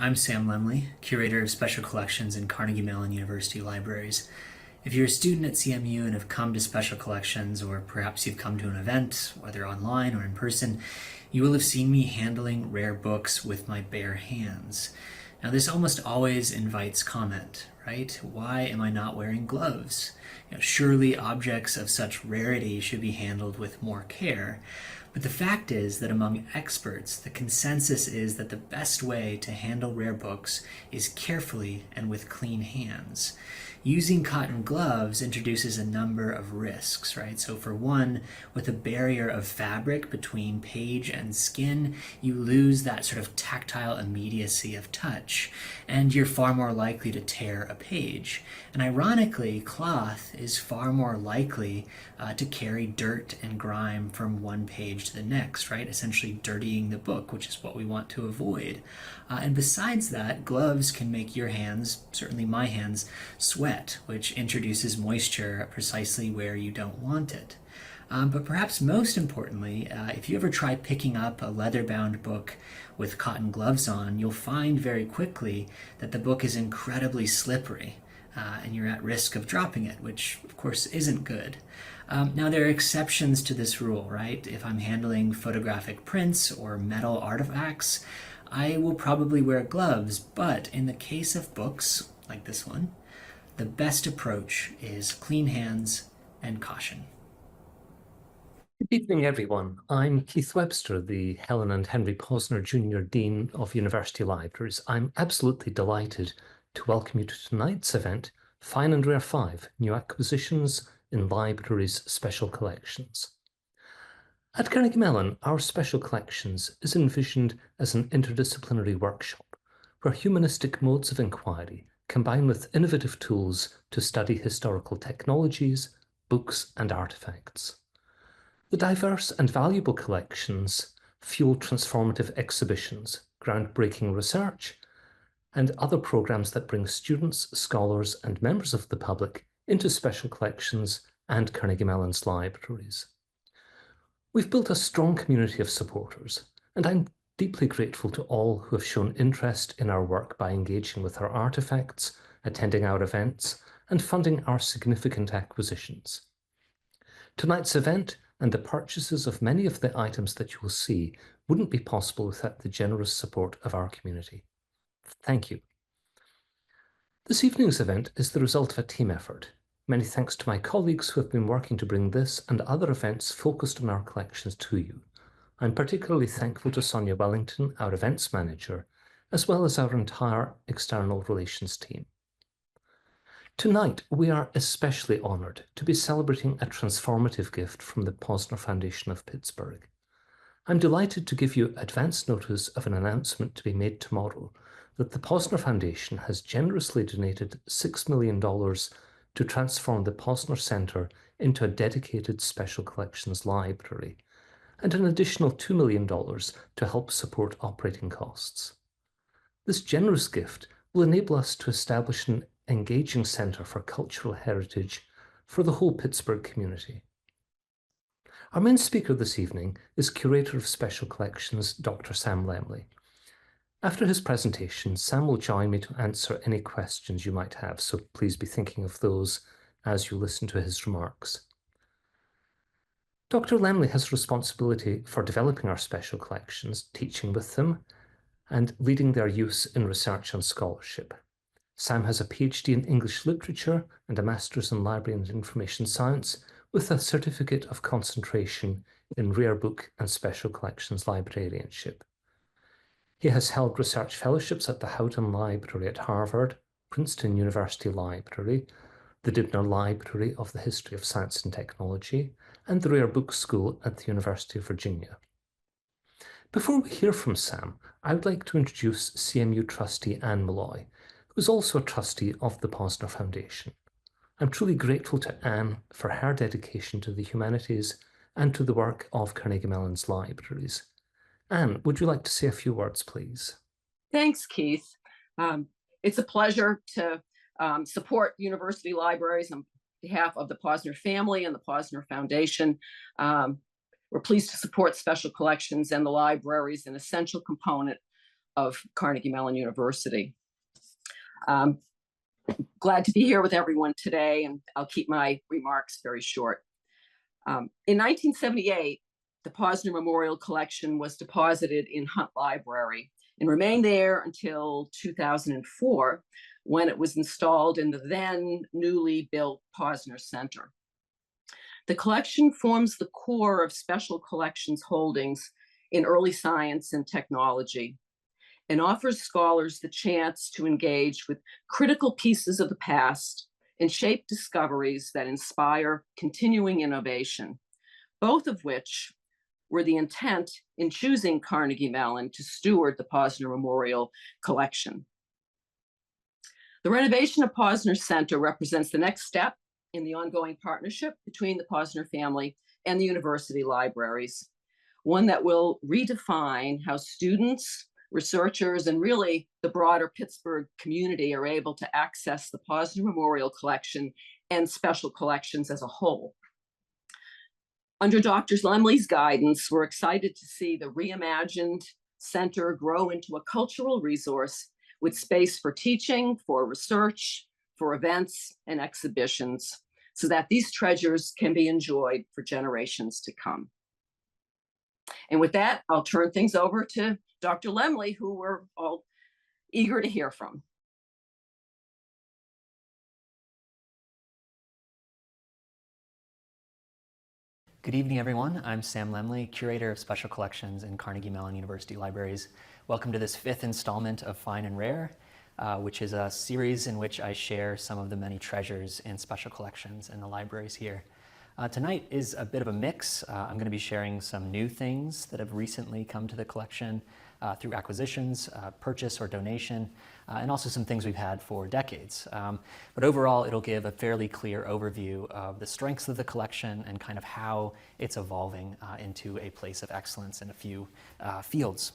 I'm Sam Lemley, Curator of Special Collections in Carnegie Mellon University Libraries. If you're a student at CMU and have come to Special Collections, or perhaps you've come to an event, whether online or in person, you will have seen me handling rare books with my bare hands. Now, this almost always invites comment, right? Why am I not wearing gloves? Surely objects of such rarity should be handled with more care. But the fact is that among experts, the consensus is that the best way to handle rare books is carefully and with clean hands. Using cotton gloves introduces a number of risks, right? So for one, with a barrier of fabric between page and skin, you lose that sort of tactile immediacy of touch, and you're far more likely to tear a page. And ironically, cloth is far more likely to carry dirt and grime from one page to the next, right? Essentially dirtying the book, which is what we want to avoid. And besides that, gloves can make your hands, certainly my hands, sweat, which introduces moisture precisely where you don't want it. But perhaps most importantly, if you ever try picking up a leather-bound book with cotton gloves on, you'll find very quickly that the book is incredibly slippery, and you're at risk of dropping it, which of course isn't good. Now, there are exceptions to this rule, right? If I'm handling photographic prints or metal artifacts, I will probably wear gloves, but in the case of books like this one, the best approach is clean hands and caution. Good evening, everyone. I'm Keith Webster, the Helen and Henry Posner Jr. Dean of University Libraries. I'm absolutely delighted to welcome you to tonight's event, Fine and Rare 5, New Acquisitions in Libraries' Special Collections. At Carnegie Mellon, our Special Collections is envisioned as an interdisciplinary workshop where humanistic modes of inquiry combine with innovative tools to study historical technologies, books, and artifacts. The diverse and valuable collections fuel transformative exhibitions, groundbreaking research, and other programs that bring students, scholars, and members of the public into special collections and Carnegie Mellon's libraries. We've built a strong community of supporters, and I'm deeply grateful to all who have shown interest in our work by engaging with our artifacts, attending our events, and funding our significant acquisitions. Tonight's event and the purchases of many of the items that you will see wouldn't be possible without the generous support of our community. Thank you. This evening's event is the result of a team effort. Many thanks to my colleagues who have been working to bring this and other events focused on our collections to you. I'm particularly thankful to Sonia Wellington, our events manager, as well as our entire external relations team. Tonight, we are especially honored to be celebrating a transformative gift from the Posner Foundation of Pittsburgh. I'm delighted to give you advance notice of an announcement to be made tomorrow that the Posner Foundation has generously donated $6 million to transform the Posner Center into a dedicated special collections library, and an additional $2 million to help support operating costs. This generous gift will enable us to establish an engaging center for cultural heritage for the whole Pittsburgh community. Our main speaker this evening is Curator of Special Collections, Dr. Sam Lemley. After his presentation, Sam will join me to answer any questions you might have, so please be thinking of those as you listen to his remarks. Dr. Lemley has responsibility for developing our special collections, teaching with them, and leading their use in research and scholarship. Sam has a PhD in English Literature and a Master's in Library and Information Science with a Certificate of Concentration in Rare Book and Special Collections Librarianship. He has held research fellowships at the Houghton Library at Harvard, Princeton University Library, the Dibner Library of the History of Science and Technology, and the Rare Book School at the University of Virginia. Before we hear from Sam, I would like to introduce CMU trustee Anne Malloy, who is also a trustee of the Posner Foundation. I'm truly grateful to Anne for her dedication to the humanities and to the work of Carnegie Mellon's libraries. Anne, would you like to say a few words, please? Thanks, Keith. It's a pleasure to support university libraries on behalf of the Posner family and the Posner Foundation. We're pleased to support special collections and the library is an essential component of Carnegie Mellon University. Glad to be here with everyone today, and I'll keep my remarks very short. In 1978, the Posner Memorial Collection was deposited in Hunt Library and remained there until 2004, when it was installed in the then newly built Posner Center. The collection forms the core of Special Collections holdings in early science and technology, and offers scholars the chance to engage with critical pieces of the past and shape discoveries that inspire continuing innovation, both of which were the intent in choosing Carnegie Mellon to steward the Posner Memorial Collection. The renovation of Posner Center represents the next step in the ongoing partnership between the Posner family and the university libraries, one that will redefine how students, researchers, and really the broader Pittsburgh community are able to access the Posner Memorial Collection and special collections as a whole. Under Dr. Lemley's guidance, we're excited to see the reimagined center grow into a cultural resource with space for teaching, for research, for events and exhibitions, so that these treasures can be enjoyed for generations to come. And with that, I'll turn things over to Dr. Lemley, who we're all eager to hear from. Good evening, everyone. I'm Sam Lemley, Curator of Special Collections in Carnegie Mellon University Libraries. Welcome to this 5th installment of Fine and Rare, which is a series in which I share some of the many treasures and special collections in the libraries here. Tonight is a bit of a mix. I'm going to be sharing some new things that have recently come to the collection through acquisitions, purchase or donation, and also some things we've had for decades. But overall, it'll give a fairly clear overview of the strengths of the collection and kind of how it's evolving into a place of excellence in a few fields.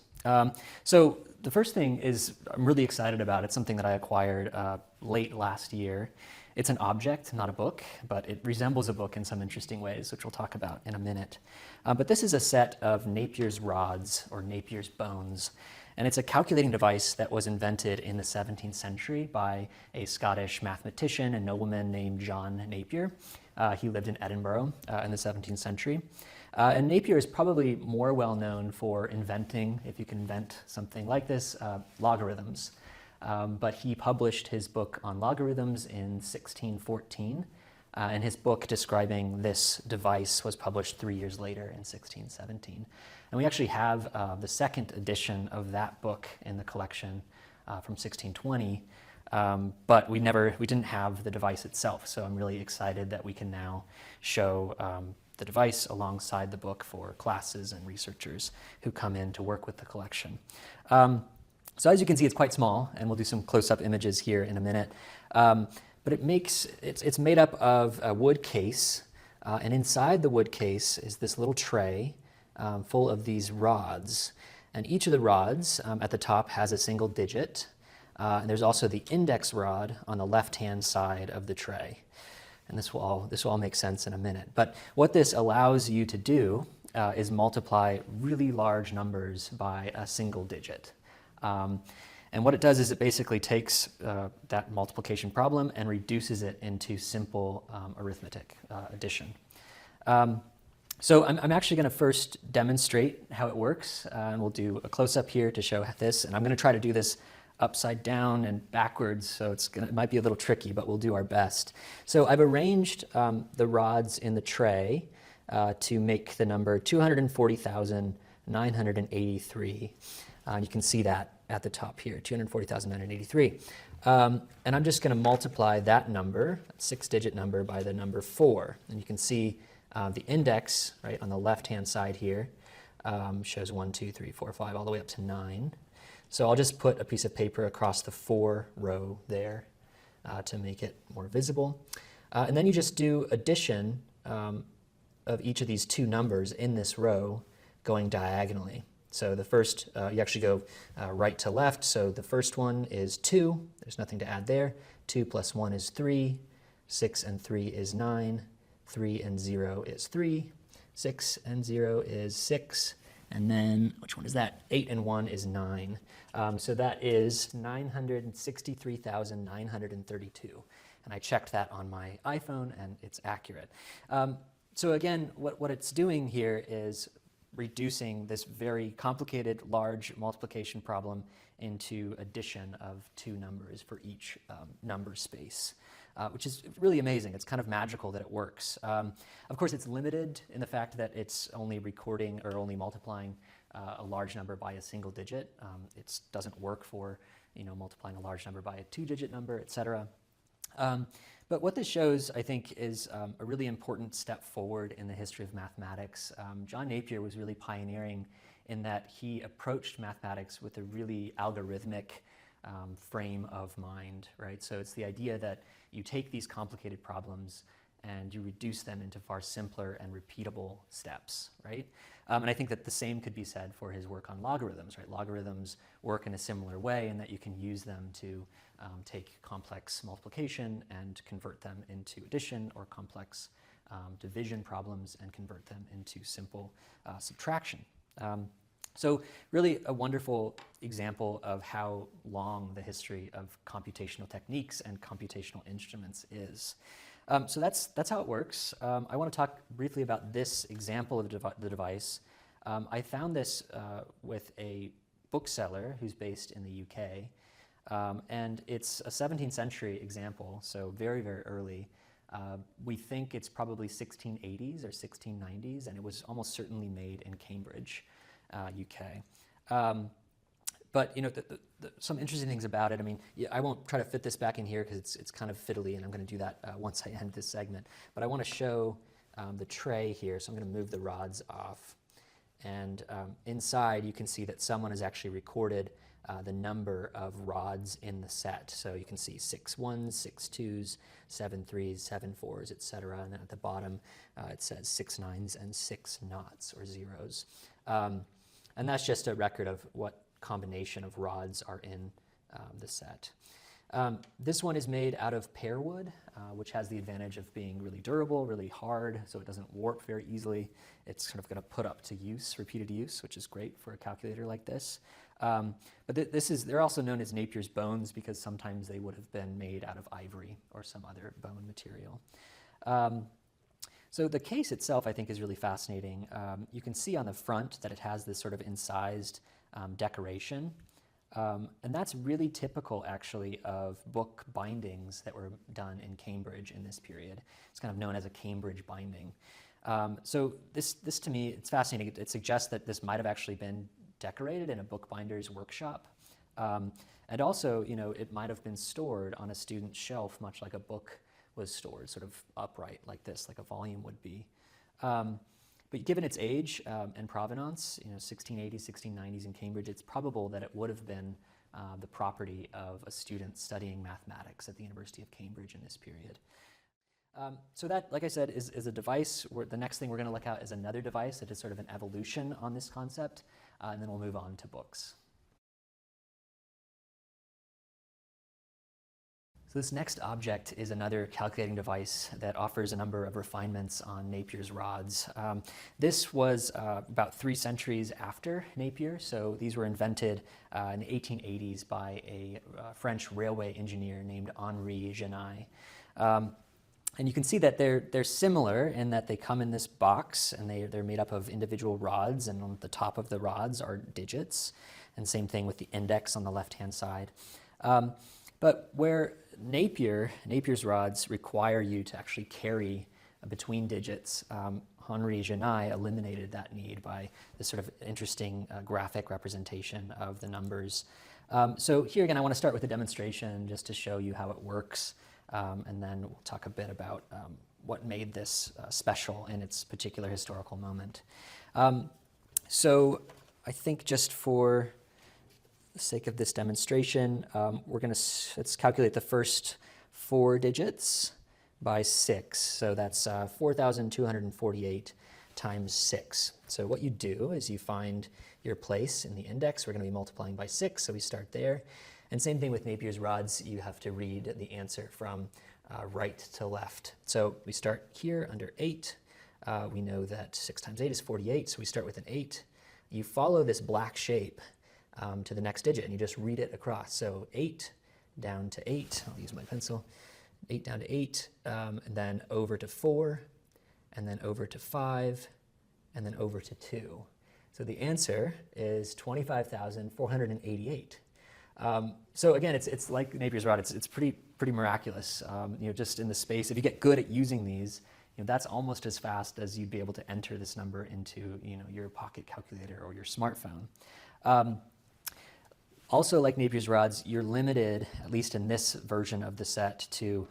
So the first thing is I'm really excited about. It's something that I acquired late last year. It's an object, not a book, but it resembles a book in some interesting ways, which we'll talk about in a minute. But this is a set of Napier's rods, or Napier's bones. And it's a calculating device that was invented in the 17th century by a Scottish mathematician and nobleman named John Napier. He lived in Edinburgh in the 17th century. And Napier is probably more well known for inventing, if you can invent something like this, logarithms. But he published his book on logarithms in 1614, and his book describing this device was published 3 years later in 1617. And we actually have the second edition of that book in the collection from 1620, but we didn't have the device itself. So I'm really excited that we can now show the device alongside the book for classes and researchers who come in to work with the collection. So as you can see, it's quite small, and we'll do some close-up images here in a minute. But it's made up of a wood case, and inside the wood case is this little tray full of these rods. And each of the rods at the top has a single digit. And there's also the index rod on the left-hand side of the tray. And this will all make sense in a minute. But what this allows you to do is multiply really large numbers by a single digit. And what it does is it basically takes that multiplication problem and reduces it into simple arithmetic addition. So I'm actually going to first demonstrate how it works, and we'll do a close-up here to show this. And I'm going to try to do this upside down and backwards, so it might be a little tricky, but we'll do our best. So I've arranged the rods in the tray to make the number 240,983. You can see that at the top here, 240,983. And I'm just going to multiply that number, that 6-digit number, by the number 4. And you can see the index right on the left-hand side here shows 1, 2, 3, 4, 5, all the way up to 9. So I'll just put a piece of paper across the 4 row there to make it more visible. And then you just do addition of each of these two numbers in this row going diagonally. So the first, you actually go right to left. So the first one is 2. There's nothing to add there. 2 plus 1 is 3. 6 and 3 is 9. 3 and 0 is 3. 6 and 0 is 6. And then, which one is that? 8 and 1 is 9. So that is 963,932. And I checked that on my iPhone, and it's accurate. So again, what it's doing here is reducing this very complicated large multiplication problem into addition of two numbers for each number space, which is really amazing. It's kind of magical that it works. Of course, it's limited in the fact that it's only recording or only multiplying a large number by a single digit. It doesn't work for multiplying a large number by a two-digit number, etc. But what this shows, I think, is a really important step forward in the history of mathematics. John Napier was really pioneering in that he approached mathematics with a really algorithmic frame of mind, right? So it's the idea that you take these complicated problems and you reduce them into far simpler and repeatable steps, right? And I think that the same could be said for his work on logarithms, right? Logarithms work in a similar way in that you can use them to take complex multiplication and convert them into addition, or complex division problems and convert them into simple subtraction. So really a wonderful example of how long the history of computational techniques and computational instruments is. So that's how it works. I want to talk briefly about this example of the device. I found this with a bookseller who's based in the UK. And it's a 17th century example, so very, very early. We think it's probably 1680s or 1690s, and it was almost certainly made in Cambridge, UK. But some interesting things about it. I mean, I won't try to fit this back in here because it's kind of fiddly, and I'm going to do that once I end this segment. But I want to show the tray here, so I'm going to move the rods off. And inside, you can see that someone has actually recorded the number of rods in the set. So you can see 6 1s, 6 2s, 7 3s, 7 4s, etc. And then at the bottom, it says 6 9s and 6 noughts or zeros. And that's just a record of what combination of rods are in the set. This one is made out of pear wood, which has the advantage of being really durable, really hard, so it doesn't warp very easily. It's sort of going to put up to use, repeated use, which is great for a calculator like this. But they're also known as Napier's bones because sometimes they would have been made out of ivory or some other bone material. So the case itself, I think, is really fascinating. You can see on the front that it has this sort of incised decoration. And that's really typical, actually, of book bindings that were done in Cambridge in this period. It's kind of known as a Cambridge binding. So this to me, it's fascinating. It suggests that this might have actually been decorated in a bookbinder's workshop. And also, it might have been stored on a student's shelf, much like a book was stored, sort of upright like this, like a volume would be. But given its age and provenance, 1680s, 1690s in Cambridge, it's probable that it would have been the property of a student studying mathematics at the University of Cambridge in this period. So that, like I said, is a device. The next thing we're going to look at is another device that is sort of an evolution on this concept, and then we'll move on to books. So this next object is another calculating device that offers a number of refinements on Napier's rods. This was about 3 centuries after Napier, so these were invented in the 1880s by a French railway engineer named Henri Genaille. And you can see that they're similar in that they come in this box and they're made up of individual rods, and on the top of the rods are digits, and same thing with the index on the left-hand side. But where Napier's rods require you to actually carry between digits, Henri Genaille eliminated that need by this sort of interesting graphic representation of the numbers. So here again, I want to start with a demonstration just to show you how it works, and then we'll talk a bit about what made this special in its particular historical moment. So I think just for the sake of this demonstration, let's calculate the first 4 digits by 6. So that's 4,248 times 6. So what you do is you find your place in the index. We're going to be multiplying by 6, so we start there. And same thing with Napier's rods. You have to read the answer from right to left. So we start here under 8. We know that 6 times 8 is 48, so we start with an 8. you follow this black shape to the next digit, and you just read it across. So 8 down to 8, I'll use my pencil, 8 down to 8, and then over to 4, and then over to 5, and then over to 2. So the answer is 25,488. So again, it's like Napier's rod. It's pretty miraculous. Just in the space, if you get good at using these, that's almost as fast as you'd be able to enter this number into your pocket calculator or your smartphone. Also, like Napier's rods, you're limited, at least in this version of the set, to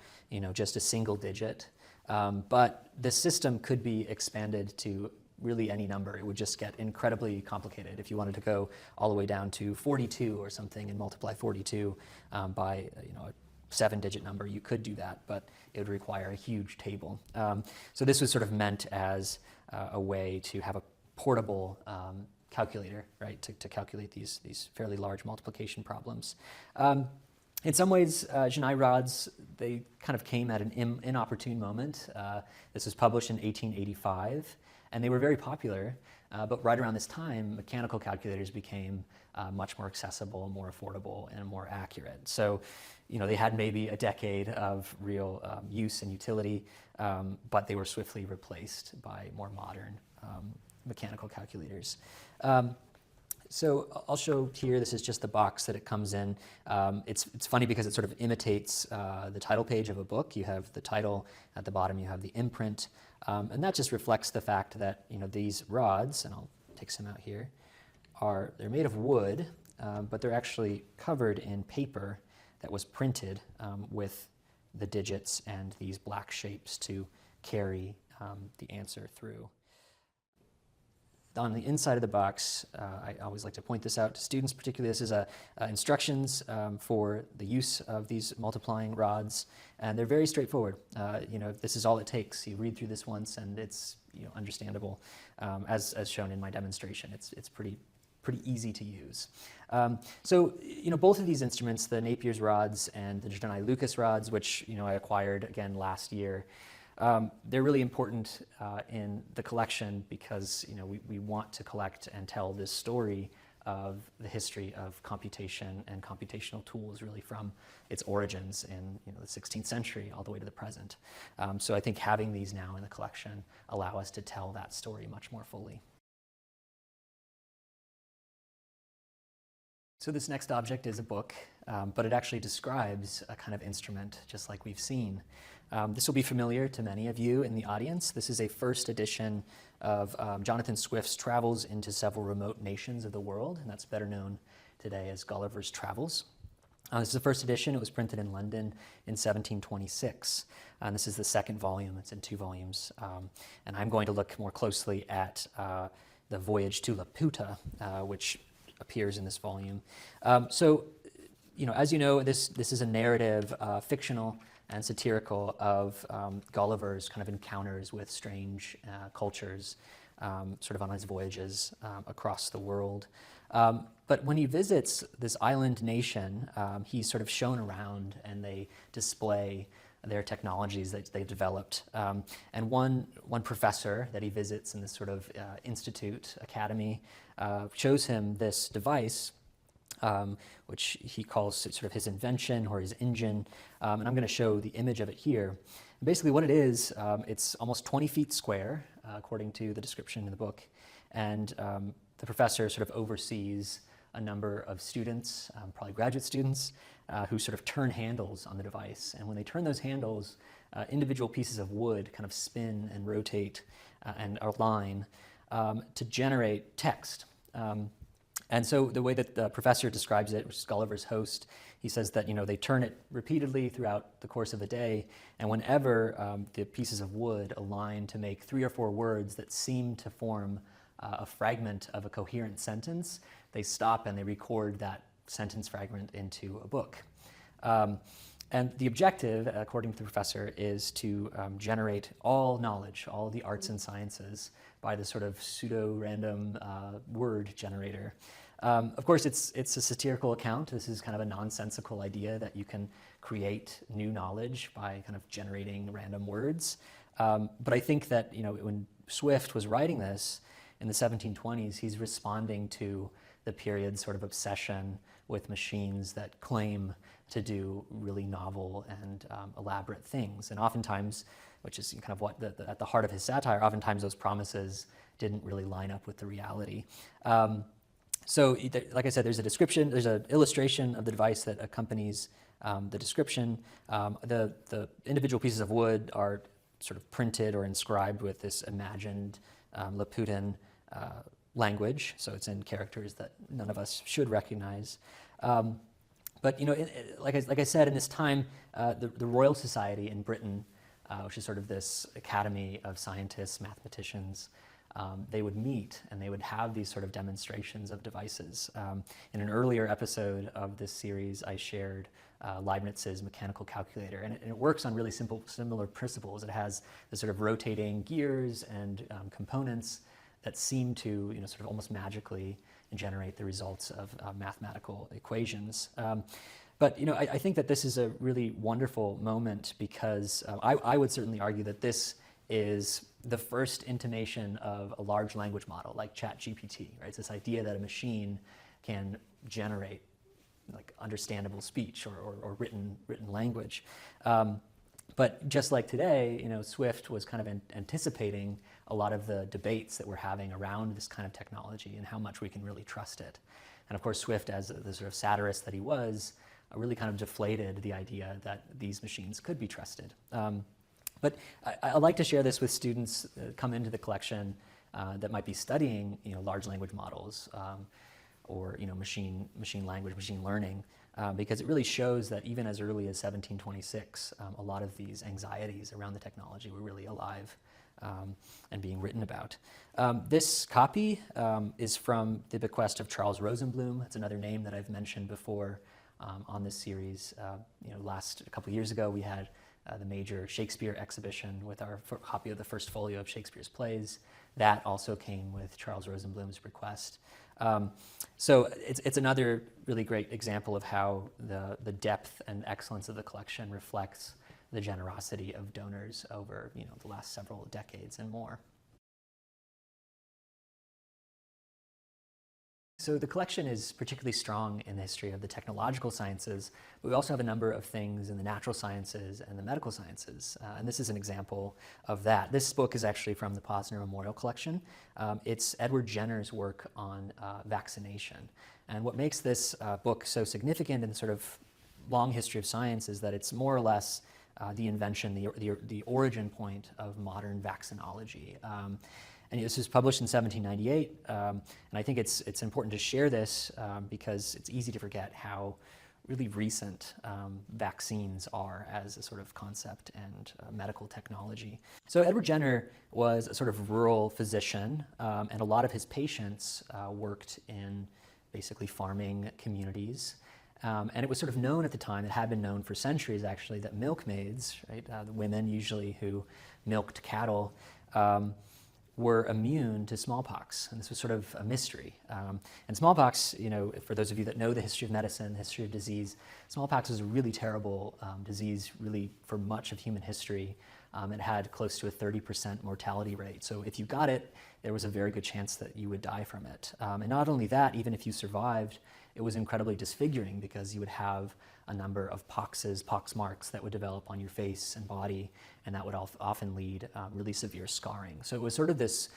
just a single digit. But the system could be expanded to really any number. It would just get incredibly complicated. If you wanted to go all the way down to 42 or something and multiply 42 by a 7-digit number, you could do that, but it would require a huge table. So this was sort of meant as a way to have a portable calculator, right, to calculate these fairly large multiplication problems. In some ways, Genaille rods, they kind of came at an inopportune moment. This was published in 1885, and they were very popular, but right around this time, mechanical calculators became much more accessible, more affordable, and more accurate. So, they had maybe a decade of real use and utility, but they were swiftly replaced by more modern mechanical calculators. So I'll show here, this is just the box that it comes in. It's funny because it sort of imitates the title page of a book. You have the title at the bottom, you have the imprint, and that just reflects the fact that these rods, and I'll take some out here, they're made of wood, but they're actually covered in paper that was printed with the digits and these black shapes to carry the answer through. On the inside of the box, I always like to point this out to students, particularly this is instructions for the use of these multiplying rods, and they're very straightforward. This is all it takes. You read through this once, and it's understandable, as shown in my demonstration. It's pretty easy to use. So both of these instruments, the Napier's rods and the Genaille rods, which I acquired again last year, they're really important in the collection because we want to collect and tell this story of the history of computation and computational tools really from its origins in the 16th century all the way to the present. So I think having these now in the collection allow us to tell that story much more fully. So this next object is a book, but it actually describes a kind of instrument just like we've seen. This will be familiar to many of you in the audience. This is a first edition of Jonathan Swift's Travels into Several Remote Nations of the World, and that's better known today as Gulliver's Travels. This is the first edition. It was printed in London in 1726. And this is the second volume. It's in 2 volumes. And I'm going to look more closely at the voyage to Laputa, which appears in this volume. So, as you know, this is a narrative, fictional and satirical of Gulliver's kind of encounters with strange cultures, sort of on his voyages across the world. But when he visits this island nation, he's sort of shown around, and they display their technologies that they developed. And one professor that he visits in this sort of academy, shows him this device, which he calls sort of his invention or his engine. And I'm going to show the image of it here. Basically what it is, it's almost 20 feet square, according to the description in the book. And the professor sort of oversees a number of students, probably graduate students, who sort of turn handles on the device. And when they turn those handles, individual pieces of wood kind of spin and rotate and align to generate text. And so the way that the professor describes it, which is Gulliver's host, he says that they turn it repeatedly throughout the course of a day, and whenever the pieces of wood align to make 3 or 4 words that seem to form a fragment of a coherent sentence, they stop and they record that sentence fragment into a book. And the objective, according to the professor, is to generate all knowledge, all the arts and sciences, by this sort of pseudo-random word generator. Of course, it's a satirical account. This is kind of a nonsensical idea that you can create new knowledge by kind of generating random words. But I think that when Swift was writing this, in the 1720s, he's responding to the period's sort of obsession with machines that claim to do really novel and elaborate things. And oftentimes, which is kind of what at the heart of his satire, oftentimes those promises didn't really line up with the reality. So, like I said, there's a description, there's an illustration of the device that accompanies the description. The individual pieces of wood are sort of printed or inscribed with this imagined Laputan language, so it's in characters that none of us should recognize. But like I said, in this time, the Royal Society in Britain, which is sort of this academy of scientists, mathematicians, they would meet and they would have these sort of demonstrations of devices. In an earlier episode of this series, I shared Leibniz's mechanical calculator, and it works on really similar principles. It has the sort of rotating gears and components that seem to, sort of almost magically generate the results of mathematical equations. But I think that this is a really wonderful moment because I would certainly argue that this is the first intimation of a large language model like ChatGPT, right? It's this idea that a machine can generate like understandable speech or written language. But just like today, Swift was kind of anticipating a lot of the debates that we're having around this kind of technology and how much we can really trust it. And of course, Swift, as the sort of satirist that he was, really kind of deflated the idea that these machines could be trusted. But I like to share this with students that come into the collection that might be studying, large language models or machine language, machine learning, because it really shows that even as early as 1726, a lot of these anxieties around the technology were really alive and being written about. This copy is from the bequest of Charles Rosenblum. It's another name that I've mentioned before on this series. A couple years ago, we had the major Shakespeare exhibition with our copy of the first folio of Shakespeare's plays. That also came with Charles Rosenblum's request. So it's another really great example of how the depth and excellence of the collection reflects the generosity of donors over the last several decades and more. So the collection is particularly strong in the history of the technological sciences, but we also have a number of things in the natural sciences and the medical sciences, and this is an example of that. This book is actually from the Posner Memorial Collection. It's Edward Jenner's work on vaccination, and what makes this book so significant in the sort of long history of science is that it's more or less the invention, the origin point of modern vaccinology. And this was published in 1798, and I think it's important to share this because it's easy to forget how really recent vaccines are as a sort of concept and medical technology. So Edward Jenner was a sort of rural physician, and a lot of his patients worked in basically farming communities. And it was sort of known at the time, it had been known for centuries actually, that milkmaids, right, the women usually who milked cattle, were immune to smallpox, and this was sort of a mystery. And smallpox, for those of you that know the history of medicine, the history of disease, smallpox was a really terrible disease, really for much of human history. It had close to a 30% mortality rate. So if you got it, there was a very good chance that you would die from it. And not only that, even if you survived, it was incredibly disfiguring because you would have a number of pox marks that would develop on your face and body, and that would often lead really severe scarring. So it was sort of this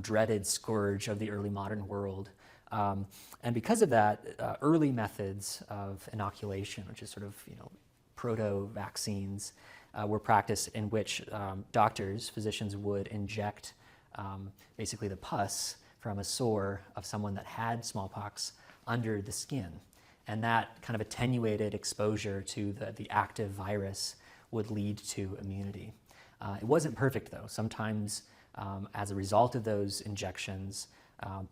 dreaded scourge of the early modern world. And because of that, early methods of inoculation, which is sort of proto-vaccines, were practiced in which physicians would inject basically the pus from a sore of someone that had smallpox under the skin. And that kind of attenuated exposure to the active virus would lead to immunity. It wasn't perfect though. Sometimes as a result of those injections,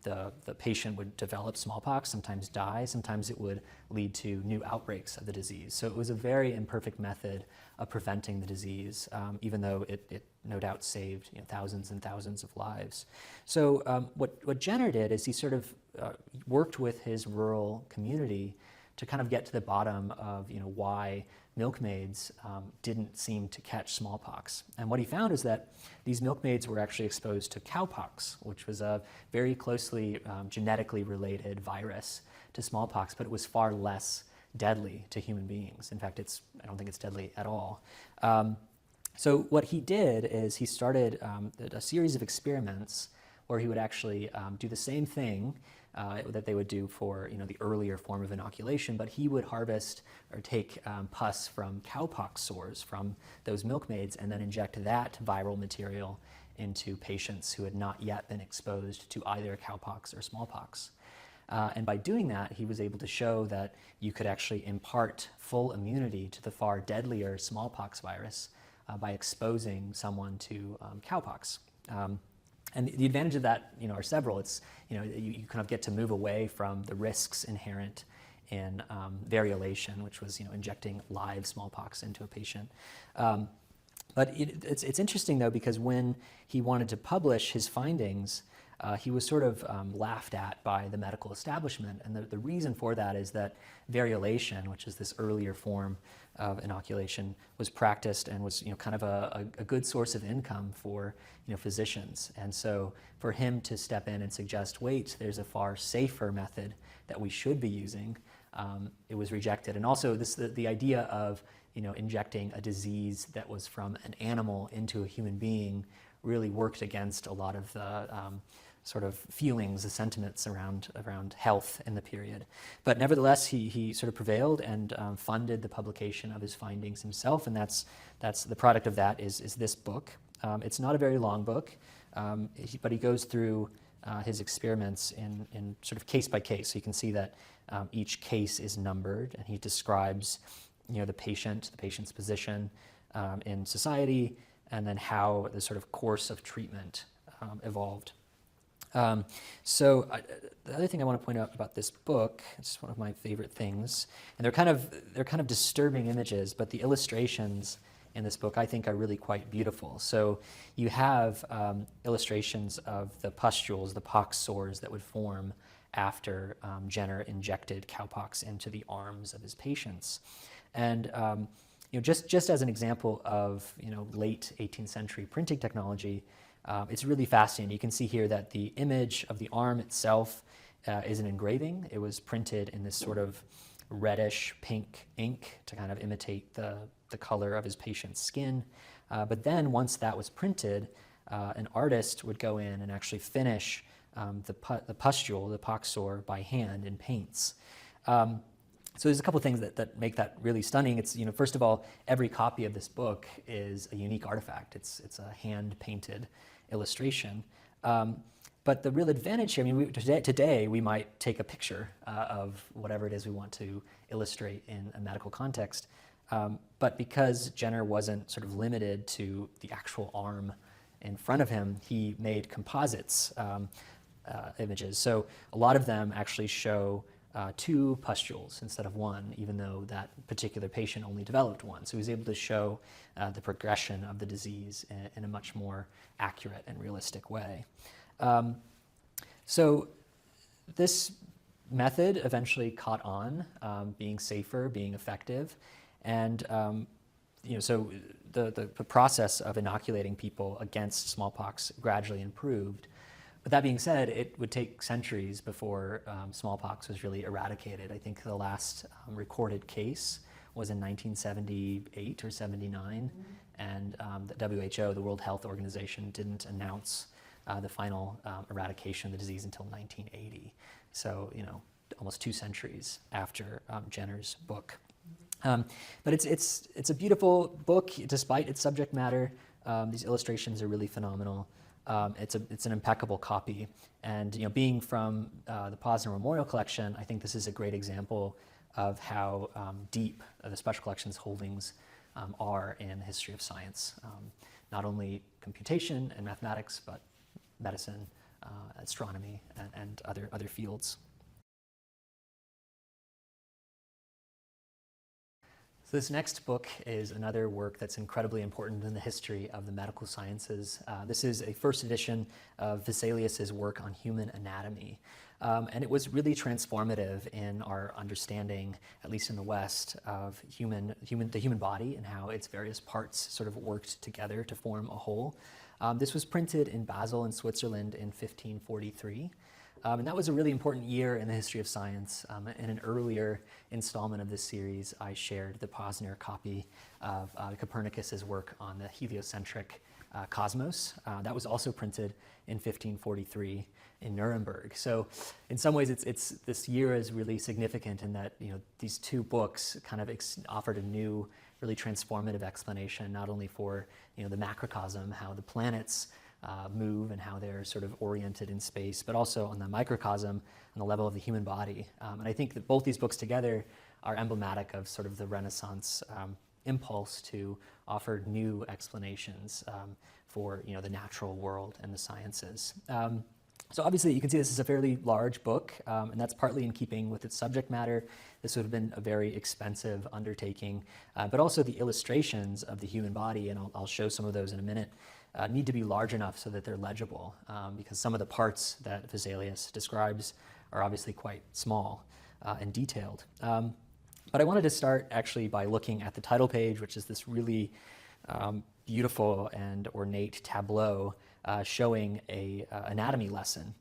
the patient would develop smallpox, sometimes die, sometimes it would lead to new outbreaks of the disease. So it was a very imperfect method of preventing the disease, even though it no doubt saved thousands and thousands of lives. So what Jenner did is he sort of worked with his rural community to kind of get to the bottom of why milkmaids didn't seem to catch smallpox. And what he found is that these milkmaids were actually exposed to cowpox, which was a very closely genetically related virus to smallpox, but it was far less deadly to human beings. In fact, I don't think it's deadly at all. So what he did is he started a series of experiments where he would actually do the same thing that they would do for the earlier form of inoculation, but he would harvest or take pus from cowpox sores from those milkmaids and then inject that viral material into patients who had not yet been exposed to either cowpox or smallpox. And by doing that, he was able to show that you could actually impart full immunity to the far deadlier smallpox virus by exposing someone to cowpox. And the advantage of that, are several. It's, you kind of get to move away from the risks inherent in variolation, which was, injecting live smallpox into a patient. But it's interesting, though, because when he wanted to publish his findings, he was sort of laughed at by the medical establishment. And the reason for that is that variolation, which is this earlier form of inoculation, was practiced and was kind of a good source of income for physicians. And so for him to step in and suggest, wait, there's a far safer method that we should be using, it was rejected. And also the idea of injecting a disease that was from an animal into a human being really worked against a lot of the sort of feelings, the sentiments around health in the period. But nevertheless, he sort of prevailed and funded the publication of his findings himself, and that's the product of that is this book. It's not a very long book, but he goes through his experiments in sort of case by case. So you can see that each case is numbered, and he describes the patient's position in society, and then how the sort of course of treatment evolved. So the other thing I want to point out about this book, it's one of my favorite things, and they're kind of disturbing images, but the illustrations in this book I think are really quite beautiful. So you have illustrations of the pustules, the pox sores that would form after Jenner injected cowpox into the arms of his patients. And just as an example of late 18th century printing technology, it's really fascinating. You can see here that the image of the arm itself is an engraving. It was printed in this sort of reddish pink ink to kind of imitate the color of his patient's skin. But then once that was printed, an artist would go in and actually finish the pustule, the pox sore, by hand in paints. So there's a couple of things that make that really stunning. It's, first of all, every copy of this book is a unique artifact. It's a hand-painted illustration. But the real advantage here, today we might take a picture of whatever it is we want to illustrate in a medical context. But because Jenner wasn't sort of limited to the actual arm in front of him, he made composites images. So a lot of them actually show 2 pustules instead of 1, even though that particular patient only developed 1. So he was able to show the progression of the disease in a much more accurate and realistic way. So this method eventually caught on, being safer, being effective, and so the process of inoculating people against smallpox gradually improved. But that being said, it would take centuries before smallpox was really eradicated. I think the last recorded case was in 1978 or 79, and the WHO, the World Health Organization, didn't announce the final eradication of the disease until 1980. So, almost 2 centuries after Jenner's book. But it's a beautiful book, despite its subject matter. These illustrations are really phenomenal. It's an impeccable copy, and being from the Posner Memorial Collection, I think this is a great example of how deep the Special Collections holdings are in the history of science. Not only computation and mathematics, but medicine, astronomy, and other fields. So this next book is another work that's incredibly important in the history of the medical sciences. This is a first edition of Vesalius's work on human anatomy. And it was really transformative in our understanding, at least in the West, of the human body and how its various parts sort of worked together to form a whole. This was printed in Basel in Switzerland in 1543. And that was a really important year in the history of science. In an earlier installment of this series, I shared the Posner copy of Copernicus's work on the heliocentric cosmos. That was also printed in 1543 in Nuremberg. So in some ways, this year is really significant in that these two books kind of offered a new, really transformative explanation, not only for the macrocosm, how the planets move and how they're sort of oriented in space, but also on the microcosm, on the level of the human body. And I think that both these books together are emblematic of sort of the Renaissance impulse to offer new explanations for the natural world and the sciences. So obviously you can see this is a fairly large book, and that's partly in keeping with its subject matter. This would have been a very expensive undertaking, but also the illustrations of the human body, and I'll show some of those in a minute, need to be large enough so that they're legible, because some of the parts that Vesalius describes are obviously quite small and detailed. But I wanted to start actually by looking at the title page, which is this really beautiful and ornate tableau showing a anatomy lesson.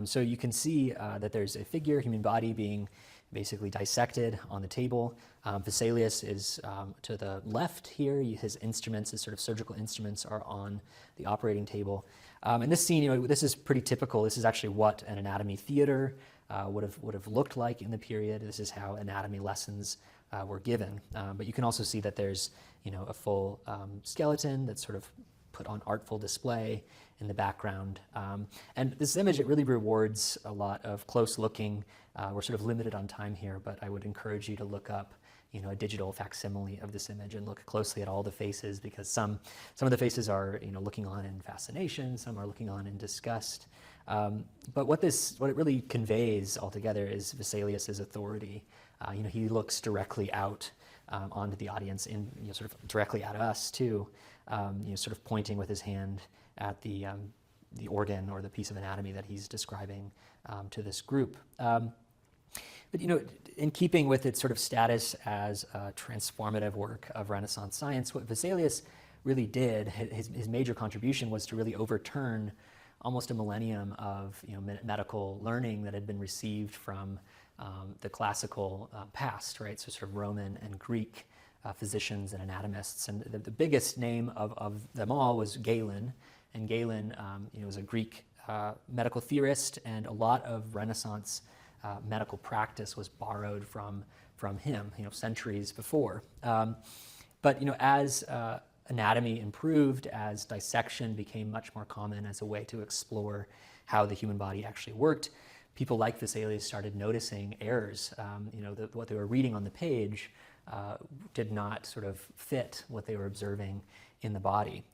So you can see that there's a figure, human body, being basically dissected on the table. Vesalius is to the left here. His instruments, his sort of surgical instruments, are on the operating table. And this scene, this is pretty typical. This is actually what an anatomy theater would have looked like in the period. This is how anatomy lessons were given. But you can also see that there's a full skeleton that's sort of put on artful display in the background. And this image, it really rewards a lot of close looking. We're sort of limited on time here, but I would encourage you to look up a digital facsimile of this image and look closely at all the faces, because some of the faces are looking on in fascination, some are looking on in disgust. But what it really conveys altogether is Vesalius's authority. He looks directly out onto the audience, sort of directly at us too, sort of pointing with his hand at the organ or the piece of anatomy that he's describing to this group. But in keeping with its sort of status as a transformative work of Renaissance science, what Vesalius really did, his major contribution was to really overturn almost a millennium of medical learning that had been received from the classical past, right? So sort of Roman and Greek physicians and anatomists. And the biggest name of them all was Galen. And Galen was a Greek medical theorist, and a lot of Renaissance medical practice was borrowed from him, centuries before. But as anatomy improved, as dissection became much more common as a way to explore how the human body actually worked, people like Vesalius started noticing errors. What they were reading on the page did not sort of fit what they were observing in the body.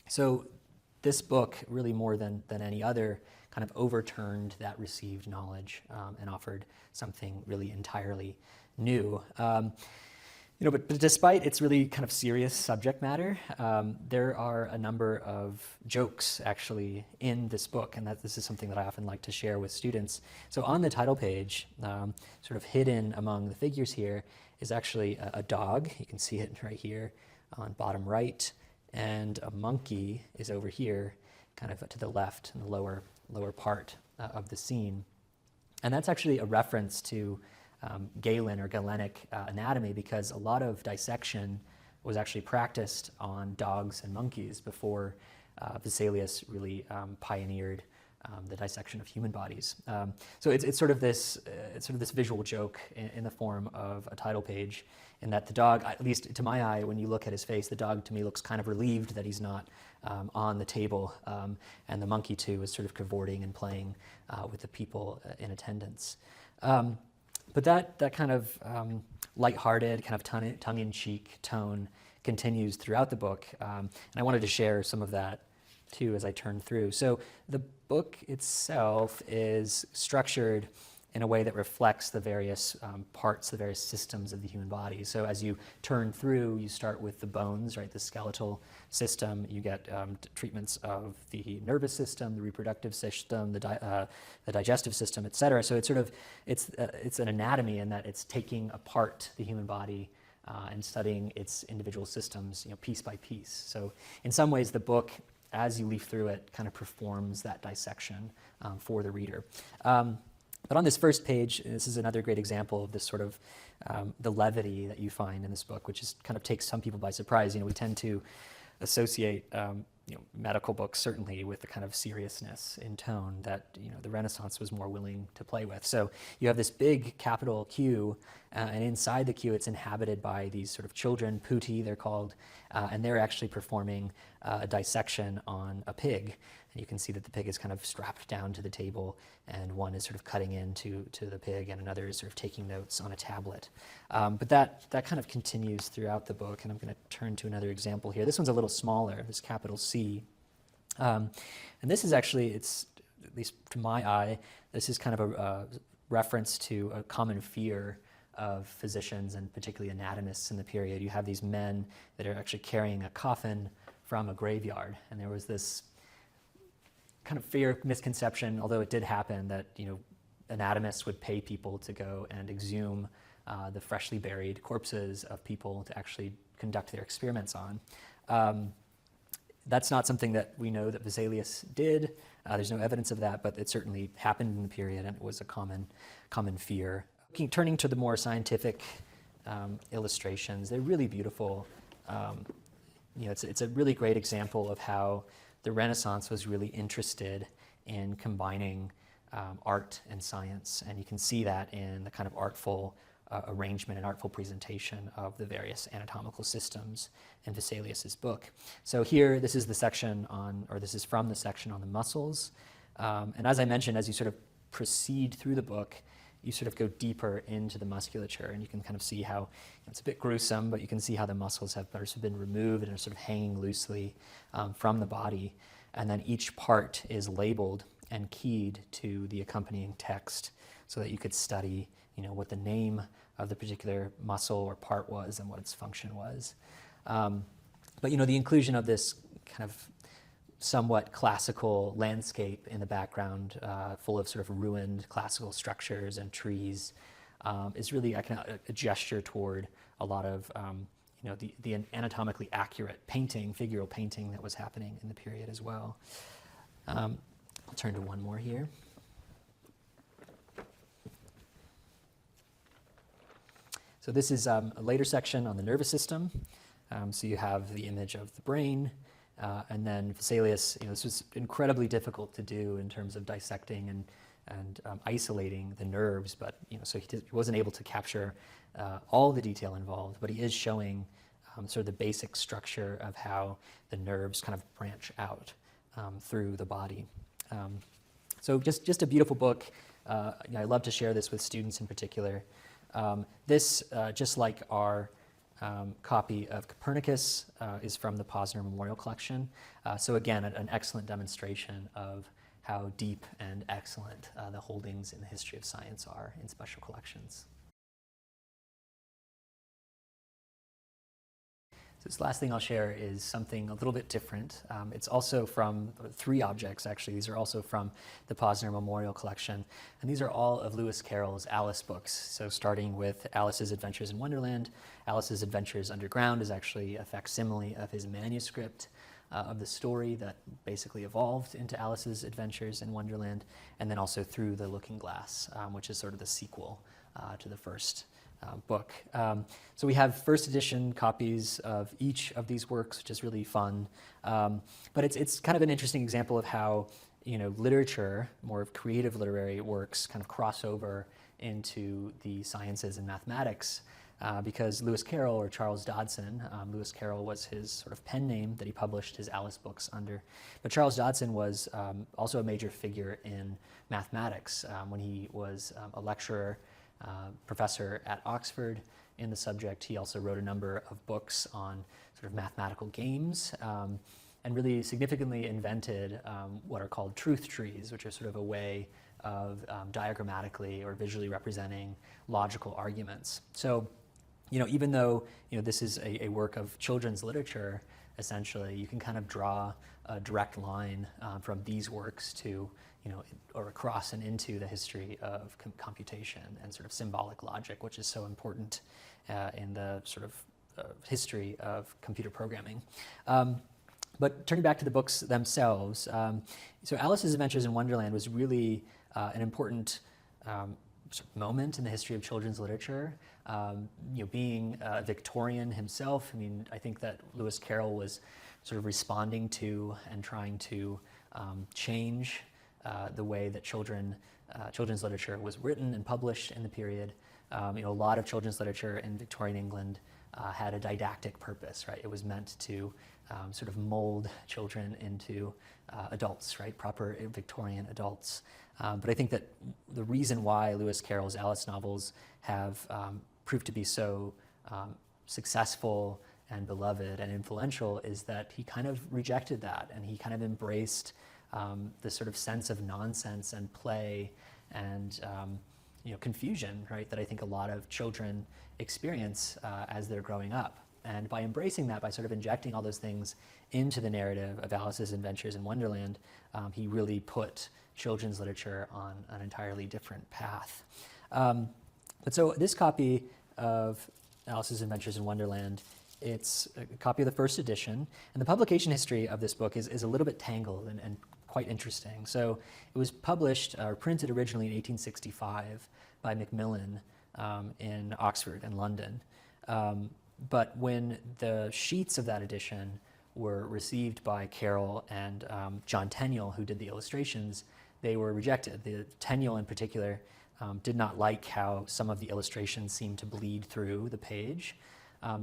So this book, really more than any other, kind of overturned that received knowledge and offered something really entirely new. But despite its really kind of serious subject matter, there are a number of jokes actually in this book, and this is something that I often like to share with students. So on the title page, sort of hidden among the figures here, is actually a dog. You can see it right here on bottom right, and a monkey is over here, kind of to the left in the lower part of the scene. And that's actually a reference to Galen or Galenic anatomy, because a lot of dissection was actually practiced on dogs and monkeys before Vesalius really pioneered the dissection of human bodies. So it's sort of this visual joke in the form of a title page, in that the dog, at least to my eye, when you look at his face, the dog to me looks kind of relieved that he's not on the table, and the monkey too is sort of cavorting and playing with the people in attendance. But that kind of lighthearted, kind of tongue-in-cheek tone continues throughout the book, and I wanted to share some of that too as I turn through. So the book itself is structured in a way that reflects the various parts, the various systems of the human body. So as you turn through, you start with the bones, right, the skeletal system. You get treatments of the nervous system, the reproductive system, the digestive system, et cetera. So it's sort of, it's an anatomy in that it's taking apart the human body and studying its individual systems, piece by piece. So in some ways, the book, as you leaf through it, kind of performs that dissection for the reader. But on this first page, this is another great example of this sort of the levity that you find in this book, which is kind of takes some people by surprise. We tend to associate medical books certainly with the kind of seriousness in tone that the Renaissance was more willing to play with. So you have this big capital Q, and inside the Q it's inhabited by these sort of children, putti they're called, and they're actually performing a dissection on a pig. And you can see that the pig is kind of strapped down to the table, and one is sort of cutting into the pig, and another is sort of taking notes on a tablet. But that kind of continues throughout the book, and I'm going to turn to another example here. This one's a little smaller, this capital C. And this is actually, it's, at least to my eye, this is kind of a reference to a common fear of physicians and particularly anatomists in the period. You have these men that are actually carrying a coffin from a graveyard, and there was this kind of fear, misconception, although it did happen, that anatomists would pay people to go and exhume the freshly buried corpses of people to actually conduct their experiments on. That's not something that we know that Vesalius did. There's no evidence of that, but it certainly happened in the period, and it was a common fear. Turning to the more scientific illustrations, they're really beautiful. It's a really great example of how the Renaissance was really interested in combining art and science, and you can see that in the kind of artful arrangement and artful presentation of the various anatomical systems in Vesalius's book. So here, this is the section on, or this is from the section on the muscles, and as I mentioned, as you sort of proceed through the book, you sort of go deeper into the musculature, and you can kind of see how, it's a bit gruesome, but you can see how the muscles have been removed and are sort of hanging loosely from the body. And then each part is labeled and keyed to the accompanying text so that you could study, what the name of the particular muscle or part was and what its function was. But the inclusion of this kind of somewhat classical landscape in the background, full of sort of ruined classical structures and trees, is really a gesture toward a lot of the anatomically accurate painting, figural painting that was happening in the period as well. I'll turn to one more here. So this is a later section on the nervous system. So you have the image of the brain, and then Vesalius, this was incredibly difficult to do in terms of dissecting and isolating the nerves, but so he wasn't able to capture all the detail involved, but he is showing sort of the basic structure of how the nerves kind of branch out through the body. So just a beautiful book. I love to share this with students in particular. This, just like our copy of Copernicus, is from the Posner Memorial Collection. So again, an excellent demonstration of how deep and excellent the holdings in the history of science are in special collections. So this last thing I'll share is something a little bit different. It's also from 3 objects, actually. These are also from the Posner Memorial Collection. And these are all of Lewis Carroll's Alice books. So starting with Alice's Adventures in Wonderland, Alice's Adventures Underground is actually a facsimile of his manuscript of the story that basically evolved into Alice's Adventures in Wonderland, and then also Through the Looking Glass, which is sort of the sequel to the first book. So we have first edition copies of each of these works, which is really fun. But it's kind of an interesting example of how literature, more of creative literary works, kind of cross over into the sciences and mathematics. Because Lewis Carroll, or Charles Dodson, Lewis Carroll was his sort of pen name that he published his Alice books under. But Charles Dodson was also a major figure in mathematics when he was a lecturer, professor at Oxford in the subject. He also wrote a number of books on sort of mathematical games, and really significantly invented what are called truth trees, which are sort of a way of diagrammatically or visually representing logical arguments. So, even though this is a work of children's literature, essentially, you can kind of draw a direct line from these works to, or across and into the history of computation and sort of symbolic logic, which is so important in the sort of history of computer programming. But turning back to the books themselves, so Alice's Adventures in Wonderland was really an important sort of moment in the history of children's literature. Being a Victorian himself, I think that Lewis Carroll was sort of responding to and trying to change the way that children's literature was written and published in the period. A lot of children's literature in Victorian England had a didactic purpose, right? It was meant to sort of mold children into adults, right? Proper Victorian adults. But I think that the reason why Lewis Carroll's Alice novels have proved to be so successful and beloved and influential is that he kind of rejected that, and he kind of embraced this sort of sense of nonsense and play and confusion, right, that I think a lot of children experience as they're growing up. And by embracing that, by sort of injecting all those things into the narrative of Alice's Adventures in Wonderland, he really put children's literature on an entirely different path. But so this copy of Alice's Adventures in Wonderland, it's a copy of the first edition, and the publication history of this book is a little bit tangled and quite interesting. So it was published or printed originally in 1865 by Macmillan in Oxford and London. But when the sheets of that edition were received by Carrol and John Tenniel, who did the illustrations, they were rejected. The Tenniel in particular did not like how some of the illustrations seemed to bleed through the page.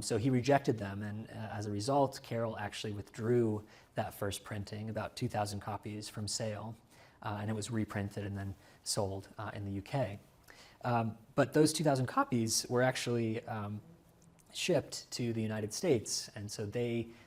So he rejected them, and as a result, Carrol actually withdrew that first printing, about 2,000 copies, from sale, and it was reprinted and then sold in the UK. But those 2,000 copies were actually shipped to the United States, and so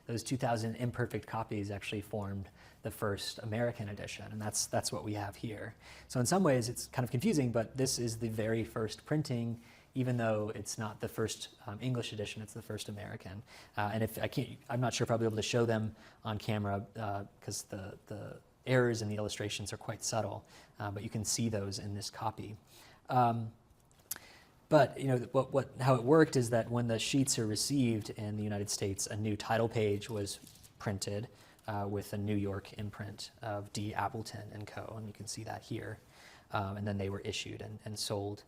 those 2,000 imperfect copies actually formed the first American edition, and that's what we have here. So in some ways it's kind of confusing, but this is the very first printing, even though it's not the first English edition, it's the first American. And I'm not sure if I'll be able to show them on camera because the errors in the illustrations are quite subtle, but you can see those in this copy. But how it worked is that when the sheets are received in the United States, a new title page was printed with a New York imprint of D. Appleton and Co., and you can see that here. And then they were issued and sold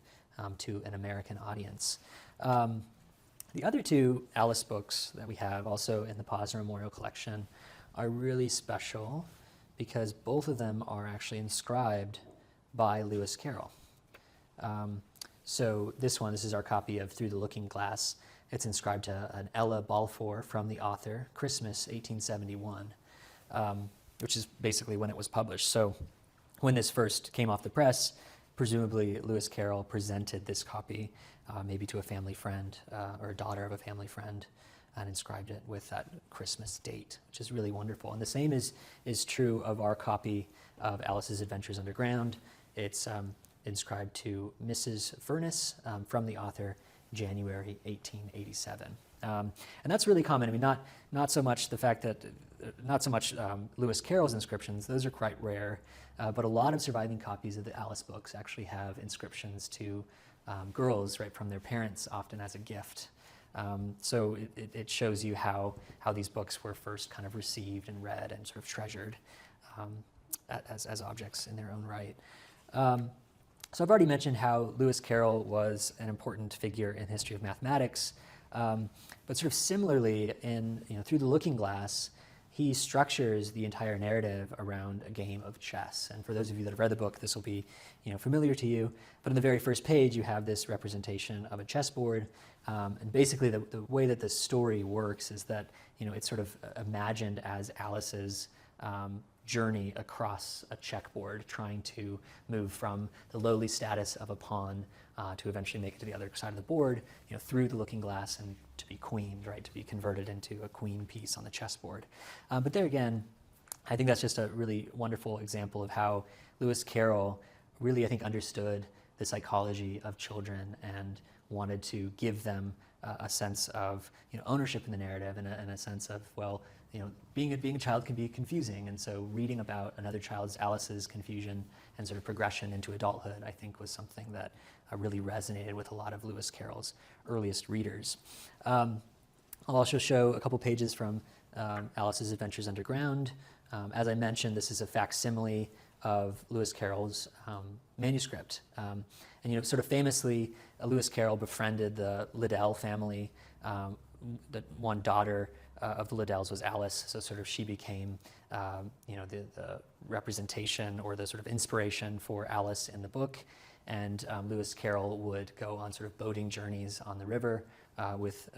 to an American audience. The other two Alice books that we have, also in the Posner Memorial Collection, are really special because both of them are actually inscribed by Lewis Carroll. So this is our copy of Through the Looking Glass. It's inscribed to an Ella Balfour from the author, Christmas 1871, which is basically when it was published. So when this first came off the press, presumably Lewis Carroll presented this copy maybe to a family friend or a daughter of a family friend and inscribed it with that Christmas date, which is really wonderful. And the same is true of our copy of Alice's Adventures Underground. It's inscribed to Mrs. Furness from the author, January 1887. And that's really common. Not so much the fact that, Lewis Carroll's inscriptions, those are quite rare, but a lot of surviving copies of the Alice books actually have inscriptions to girls, right, from their parents, often as a gift. So it shows you how these books were first kind of received and read and sort of treasured as objects in their own right. So I've already mentioned how Lewis Carroll was an important figure in the history of mathematics, but sort of similarly Through the Looking Glass, he structures the entire narrative around a game of chess. And for those of you that have read the book, this will be familiar to you. But on the very first page, you have this representation of a chessboard. And basically the way that the story works is that it's sort of imagined as Alice's journey across a checkerboard, trying to move from the lowly status of a pawn to eventually make it to the other side of the board, through the looking glass, and to be queened, right, to be converted into a queen piece on the chessboard. But there again, I think that's just a really wonderful example of how Lewis Carroll really, I think, understood the psychology of children and wanted to give them a sense of ownership in the narrative and a sense of, well, being a child can be confusing, and so reading about another child's, Alice's, confusion and sort of progression into adulthood, I think, was something that really resonated with a lot of Lewis Carroll's earliest readers. I'll also show a couple pages from Alice's Adventures Underground. As I mentioned, this is a facsimile of Lewis Carroll's manuscript. And sort of famously, Lewis Carroll befriended the Liddell family. The one daughter of the Liddells was Alice, so sort of she became the representation or the sort of inspiration for Alice in the book. And Lewis Carroll would go on sort of boating journeys on the river with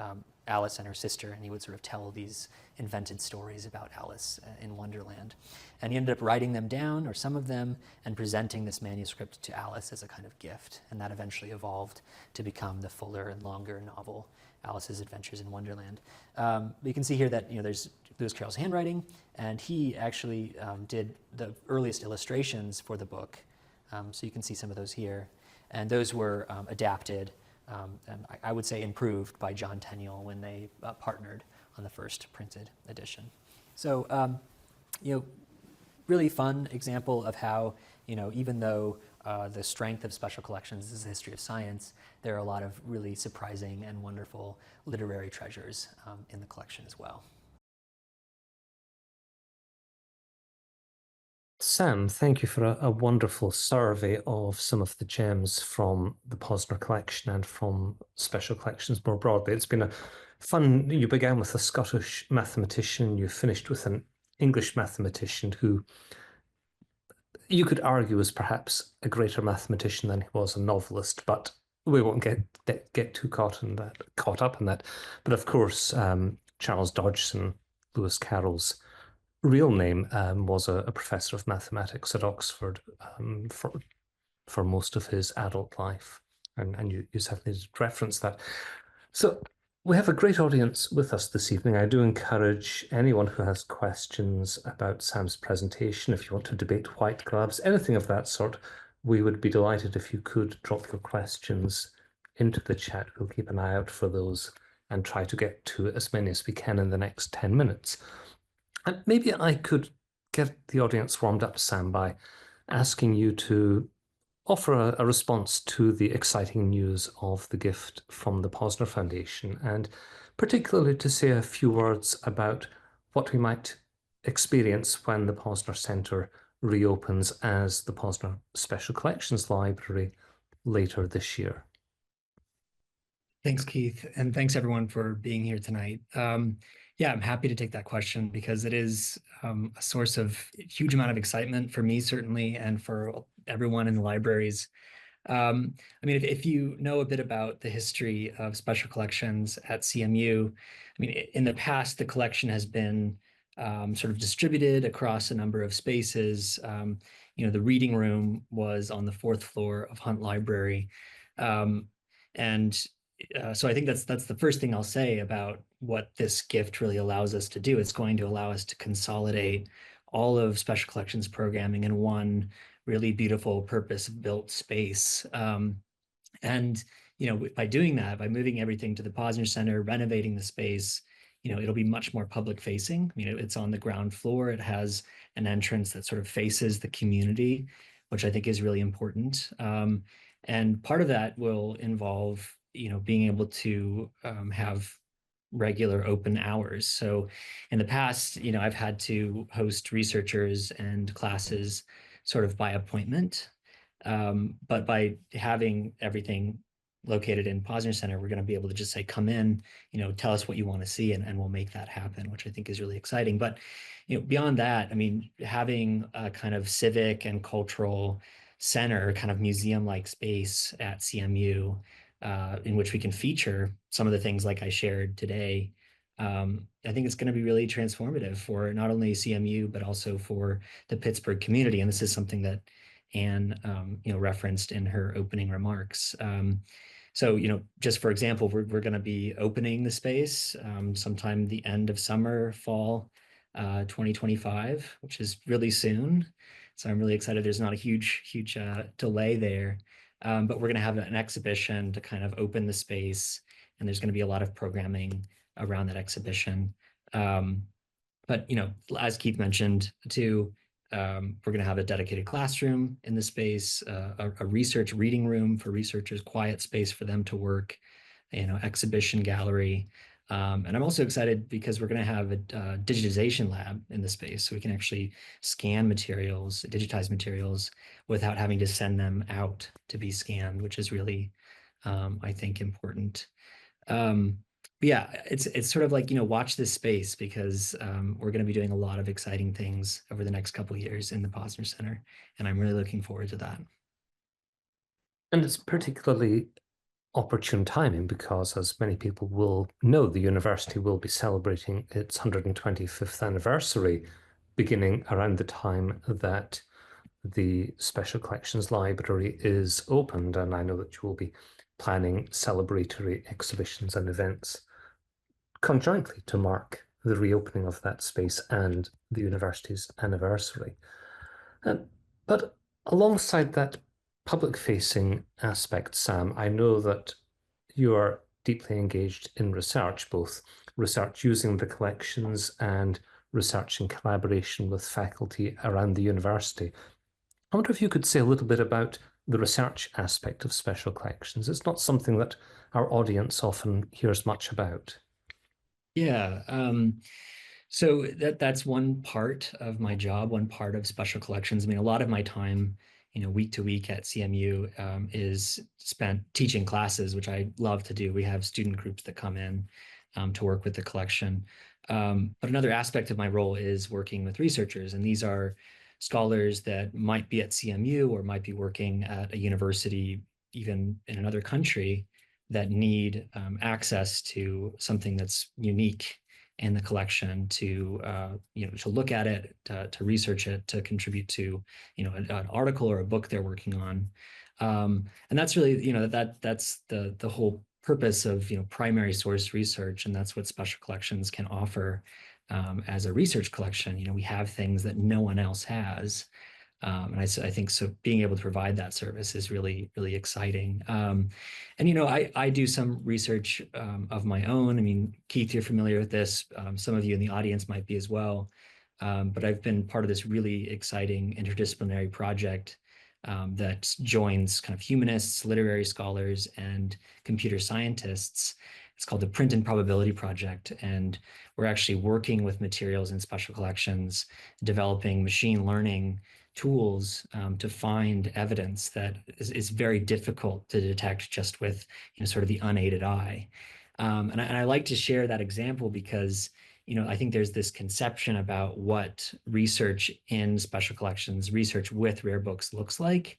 Alice and her sister, and he would sort of tell these invented stories about Alice in Wonderland. And he ended up writing them down, or some of them, and presenting this manuscript to Alice as a kind of gift. And that eventually evolved to become the fuller and longer novel, Alice's Adventures in Wonderland. But you can see here that there's Lewis Carroll's handwriting, and he actually did the earliest illustrations for the book. So you can see some of those here. And those were adapted, and I would say improved, by John Tenniel when they partnered on the first printed edition. So, really fun example of how, even though the strength of special collections is the history of science, there are a lot of really surprising and wonderful literary treasures in the collection as well. Sam, thank you for a wonderful survey of some of the gems from the Posner collection and from special collections more broadly. It's been a fun, you began with a Scottish mathematician, you finished with an English mathematician who you could argue is perhaps a greater mathematician than he was a novelist, but we won't get too caught up in that. But of course, Charles Dodgson, Lewis Carroll's real name, was a professor of mathematics at Oxford for most of his adult life, and you certainly did reference that. So we have a great audience with us this evening. I do encourage anyone who has questions about Sam's presentation, if you want to debate white gloves, anything of that sort, we would be delighted if you could drop your questions into the chat. We'll keep an eye out for those and try to get to as many as we can in the next 10 minutes. And maybe I could get the audience warmed up, Sam, by asking you to offer a response to the exciting news of the gift from the Posner Foundation, and particularly to say a few words about what we might experience when the Posner Centre reopens as the Posner Special Collections Library later this year. Thanks, Keith, and thanks everyone for being here tonight. Yeah, I'm happy to take that question because it is a source of huge amount of excitement for me, certainly, and for everyone in the libraries. I mean, if you know a bit about the history of special collections at CMU, I mean, in the past, the collection has been sort of distributed across a number of spaces. The reading room was on the 4th floor of Hunt Library. So I think that's the first thing I'll say about what this gift really allows us to do. It's going to allow us to consolidate all of special collections programming in one really beautiful purpose-built space. By doing that, by moving everything to the Posner Center, renovating the space, it'll be much more public facing. It's on the ground floor. It has an entrance that sort of faces the community, which I think is really important. And part of that will involve being able to have regular open hours. So in the past, I've had to host researchers and classes sort of by appointment. But by having everything located in Posner Center, we're going to be able to just say, come in, tell us what you want to see, and we'll make that happen, which I think is really exciting. But beyond that, I mean, having a kind of civic and cultural center, kind of museum-like space at CMU, in which we can feature some of the things like I shared today, I think it's going to be really transformative for not only CMU, but also for the Pittsburgh community. And this is something that Anne, referenced in her opening remarks. So, just for example, we're going to be opening the space sometime the end of summer, fall 2025, which is really soon. So I'm really excited. There's not a huge delay there, but we're going to have an exhibition to kind of open the space, and there's going to be a lot of programming around that exhibition. But as Keith mentioned too, we're going to have a dedicated classroom in the space, a research reading room for researchers, quiet space for them to work, exhibition gallery. And I'm also excited because we're going to have a digitization lab in the space, so we can actually scan materials, digitize materials without having to send them out to be scanned, which is really, I think, important. But yeah, it's sort of like, watch this space, because we're going to be doing a lot of exciting things over the next couple of years in the Posner Center, and I'm really looking forward to that. And it's particularly opportune timing because, as many people will know, the university will be celebrating its 125th anniversary beginning around the time that the Special Collections Library is opened. And I know that you will be planning celebratory exhibitions and events conjointly to mark the reopening of that space and the university's anniversary. But alongside that public-facing aspect, Sam, I know that you are deeply engaged in research, both research using the collections and research in collaboration with faculty around the university. I wonder if you could say a little bit about the research aspect of special collections. It's not something that our audience often hears much about. Yeah. So that's one part of my job, one part of special collections. I mean, a lot of my time, week to week at CMU is spent teaching classes, which I love to do. We have student groups that come in to work with the collection. But another aspect of my role is working with researchers, and these are scholars that might be at CMU or might be working at a university, even in another country, that need access to something that's unique in the collection, to to look at it, to research it, to contribute to an article or a book they're working on. And that's really that's the whole purpose of primary source research, and that's what special collections can offer as a research collection. We have things that no one else has. And I think so being able to provide that service is really, really exciting. And, I do some research of my own. I mean, Keith, you're familiar with this. Some of you in the audience might be as well. But I've been part of this really exciting interdisciplinary project that joins kind of humanists, literary scholars, and computer scientists. It's called the Print and Probability Project. And we're actually working with materials in special collections, developing machine learning tools to find evidence that is very difficult to detect just with sort of the unaided eye. And I like to share that example because I think there's this conception about what research in special collections, research with rare books looks like.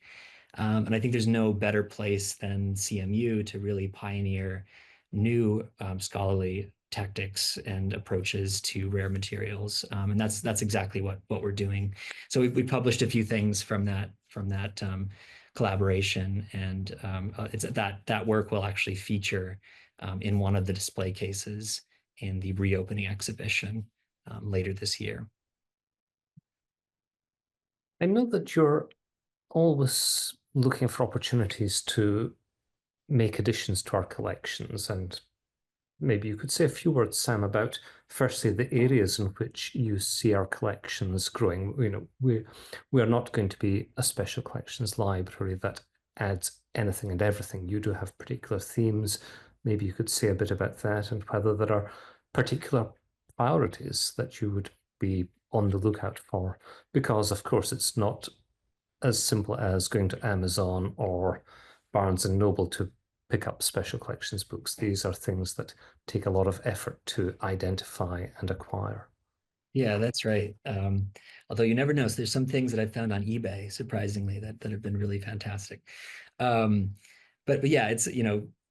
And I think there's no better place than CMU to really pioneer new scholarly tactics and approaches to rare materials, and that's exactly what we're doing. So we published a few things from that collaboration, and it's that work will actually feature in one of the display cases in the reopening exhibition later this year. I know that you're always looking for opportunities to make additions to our collections, and maybe you could say a few words, Sam, about firstly the areas in which you see our collections growing. We are not going to be a special collections library that adds anything and everything. You do have particular themes. Maybe you could say a bit about that, and whether there are particular priorities that you would be on the lookout for, because of course it's not as simple as going to Amazon or Barnes and Noble to pick up special collections books. These are things that take a lot of effort to identify and acquire. Yeah, that's right. Although you never know, so there's some things that I've found on eBay, surprisingly, that have been really fantastic. But yeah, it's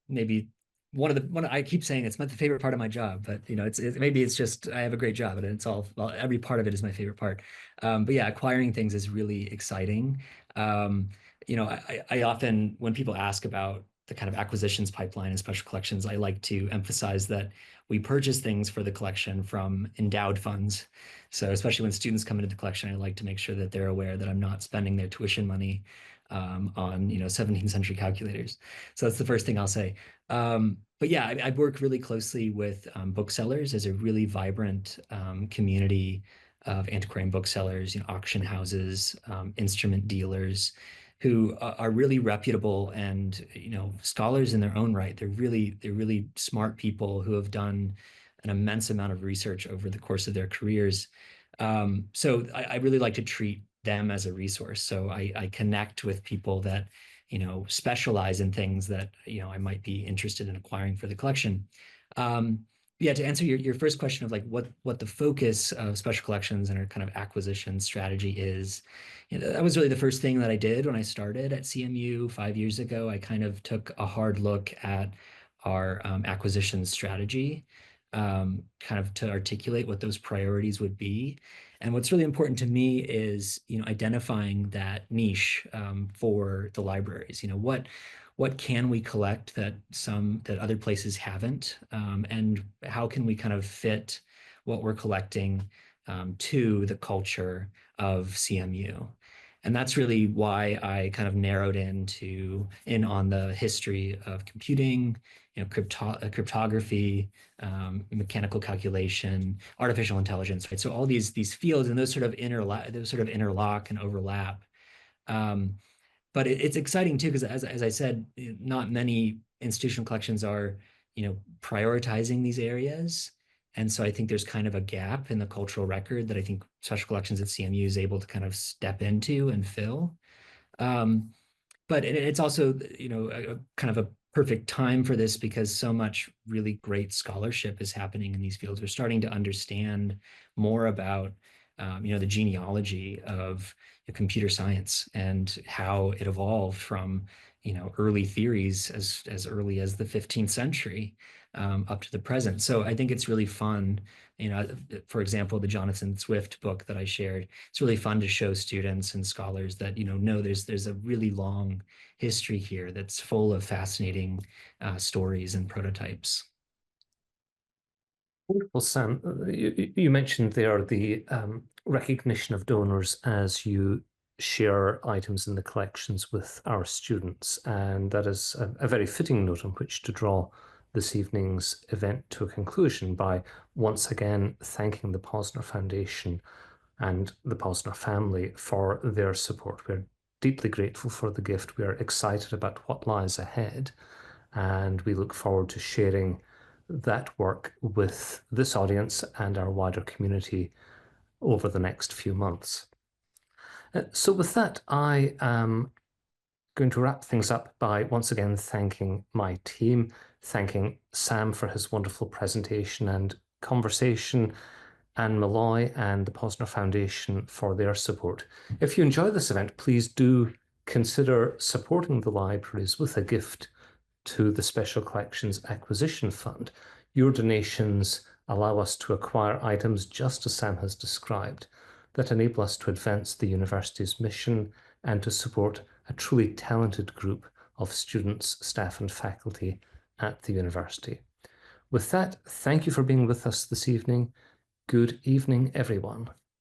maybe one I keep saying it's not the favorite part of my job, but maybe it's just I have a great job and it's all, well, every part of it is my favorite part. But yeah, acquiring things is really exciting. I often, when people ask about kind of acquisitions pipeline in special collections, I like to emphasize that we purchase things for the collection from endowed funds. So especially when students come into the collection, I like to make sure that they're aware that I'm not spending their tuition money on 17th century calculators. So that's the first thing I'll say. But yeah, I work really closely with booksellers. As a really vibrant community of antiquarian booksellers, auction houses, instrument dealers, who are really reputable and scholars in their own right. They're really smart people who have done an immense amount of research over the course of their careers. So I really like to treat them as a resource. So I connect with people that specialize in things that I might be interested in acquiring for the collection. Yeah, to answer your first question of like what the focus of special collections and our kind of acquisition strategy is, that was really the first thing that I did when I started at CMU 5 years ago. I kind of took a hard look at our acquisition strategy, kind of to articulate what those priorities would be. And what's really important to me is, identifying that niche for the libraries. What can we collect that other places haven't, and how can we kind of fit what we're collecting to the culture of CMU? And that's really why I kind of narrowed in on the history of computing, cryptography, mechanical calculation, artificial intelligence, right? So all these fields, and those sort of interlock and overlap. But it's exciting too, because as I said, not many institutional collections are, prioritizing these areas. And so I think there's kind of a gap in the cultural record that I think special collections at CMU is able to kind of step into and fill. But it's also, kind of a perfect time for this, because so much really great scholarship is happening in these fields. We're starting to understand more about, the genealogy of computer science and how it evolved from, early theories as early as the 15th century up to the present. So I think it's really fun. For example, the Jonathan Swift book that I shared, it's really fun to show students and scholars that, no, there's a really long history here that's full of fascinating stories and prototypes. Well, Sam, you mentioned there the recognition of donors as you share items in the collections with our students, and that is a very fitting note on which to draw this evening's event to a conclusion by once again thanking the Posner Foundation and the Posner family for their support. We're deeply grateful for the gift. We are excited about what lies ahead, and we look forward to sharing that work with this audience and our wider community over the next few months. So with that, I am going to wrap things up by once again thanking my team, thanking Sam for his wonderful presentation and conversation, and Malloy and the Posner Foundation for their support. If you enjoy this event, please do consider supporting the libraries with a gift to the Special Collections Acquisition Fund. Your donations allow us to acquire items just as Sam has described, that enable us to advance the university's mission and to support a truly talented group of students, staff and faculty at the university. With that, thank you for being with us this evening. Good evening, everyone.